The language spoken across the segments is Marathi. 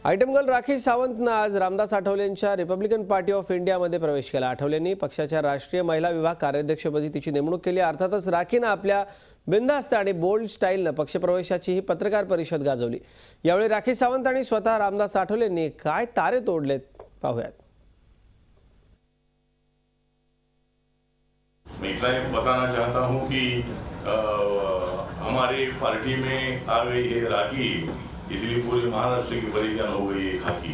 आयटम गर्ल राखी सावंतनं आज रामदास आठवलेंच्या रिपब्लिकन पार्टी ऑफ इंडियामध्ये प्रवेश केला। आठवलेंनी पक्षाच्या राष्ट्रीय महिला विभाग कार्याध्यक्षपदी तिची नेमणूक केली। अर्थातच राखीनं आपल्या बिनधास्त आणि बोल्ड स्टाईलनं पक्षप्रवेशाची ही पत्रकार परिषद गाजवली। यावेळी राखी सावंत आणि स्वतः रामदास आठवलेंनी काय तारे तोडलेत पाहूयात। मैं इतना ही बताना चाहता हूं कि हमारी पार्टी में आ गई है राखी, इसलिए पूरे महाराष्ट्र की परेशान हो गई है खाकी।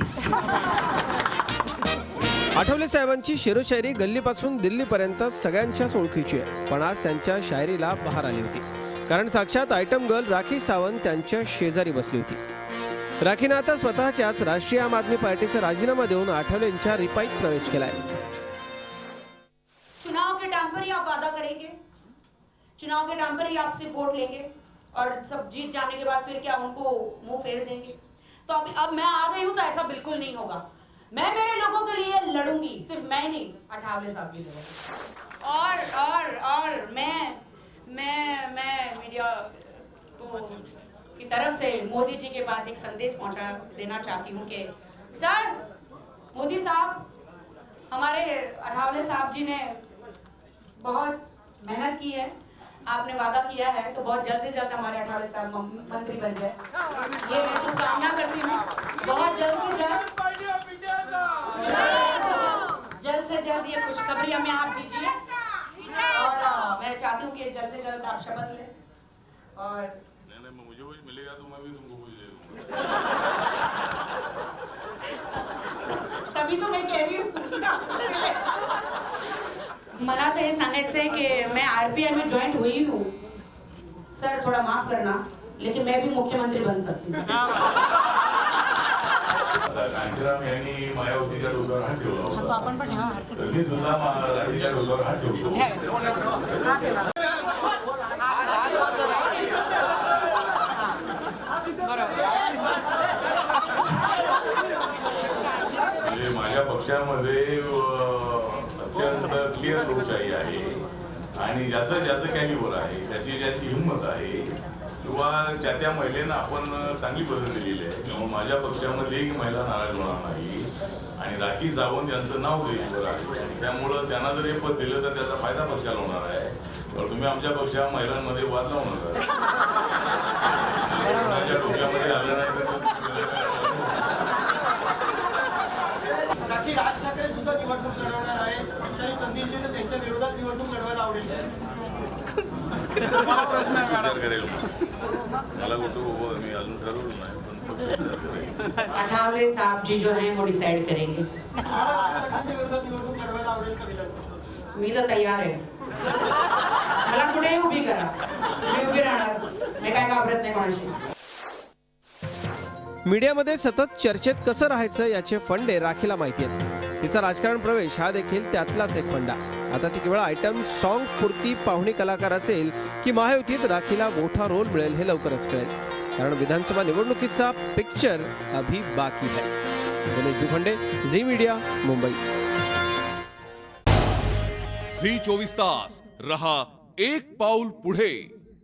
आठवले साहेबांची शेरोशायरी गल्लीपासून दिल्लीपर्यंत सगळ्यांच्याच ओळखीची आहे, पण आज त्यांच्या शायरीला बहार आली होती, कारण साक्षात आयटम गर्ल राखी सावंत त्यांच्या शेजारी बसली होती। राखीनं आता स्वतःच्याच राष्ट्रीय आम आदमी पार्टीचा राजीनामा देऊन आठवलेंच्या रिपाईत प्रवेश केलाय। चुनाव के टाइम पर ही आप वादा करेंगे, चुनाव के टाइम पर ही आपसे वोट लेंगे और सब जीत जाने के बाद फिर क्या उनको मुंह फेर देंगे। तो अब मैं आ गई हूं तो ऐसा बिल्कुल नहीं होगा। मैं मेरे लोगों के लिए लड़ूंगी, सिर्फ मैं नहीं, अठावले साहब के लिए। और मैं मीडिया की तरफ से मोदी जी के पास एक संदेश पहुंचा देना चाहती हूं कि सर, मोदी साहब, हमारे अठावले साहब जी ने बहुत मेहनत की है, आपने वादा किया है तो बहुत जल्द से जल्द हमारे अठावले साहब मंत्री बन जाए, ये मैं शुभकामना करती हूँ। बहुत जल्द से जल्द ये खुशखबरी हमें आप दीजिए और मैं चाहती हूँ कि जल्द से जल्द आप शपथ लें। और नहीं, मुझे कुछ मिलेगा तो मैं भी तुमको कुछ दे दूंगा। तभी तो मैं कह रही हूँ। मला तर हे सांगायचं आहे की मैं आरपीआई में ज्वाइन हुई हूँ सर, थोड़ा माफ करना, लेकिन मैं भी मुख्यमंत्री बन सकती हूँ। कांचीराम यांनी मायावतीच्या डोक्यावर हात ठेवला होता, तरी तुझा राजाच्या डोक्यावर हात ठेवतो। माझ्या पक्षामध्ये अत्यंत क्लिअर लोकशाही आहे आणि ज्याचं कॅलिबर आहे, ज्याची हिंमत आहे, किंवा त्या महिलेनं आपण चांगली पद्धत दिलेली आहे, किंवा माझ्या पक्षामध्ये एक महिला नाराज होणार नाही आणि राखी सावंत यांचं नाव देशभर आहे, त्यामुळं त्यांना जर हे पद दिलं तर त्याचा फायदा पक्षाला होणार आहे। तर तुम्ही आमच्या पक्षा महिलांमध्ये वाद लावू नका, कोणाच्या डोक्यामध्ये आलं नाही तर राज ठाकरे सुद्धा निवडणूक लढवणार आहे, त्यांनी संधी दिली तर त्यांच्या विरोधात निवडणूक लढवायला आवडेल। विचार करेल मला कुठं मी अजून ठरवलं नाही, पण अठावले साहब जी जो हैं वो डिसाइड करेंगे। विरोधात निवडणूक लढवायला आवडेल का विधान? मी तर तयार आहे, मला कुठेही उभी करा, मी उभी राहणार, मी काय घाबरत नाही कोणाशी। मीडियामध्ये सतत चर्चेत कसं राहायचं याचे फंडे राखीला माहिती आहेत। तिचा राजकारण प्रवेश हा देखील त्यातलाच एक फंडा। आता ती केवळ आयटम सॉन्ग पुरती पाहुणी कलाकार असेल की महायुतीत राखीला मोठा रोल मिळेल हे लवकरच कळेल, कारण विधानसभा निवडणुकीचा पिक्चर अभी बाकी है। Dinesh Dukhande, Zee media, Mumbai. Zee 24 तास रहा एक पाऊल पुढे।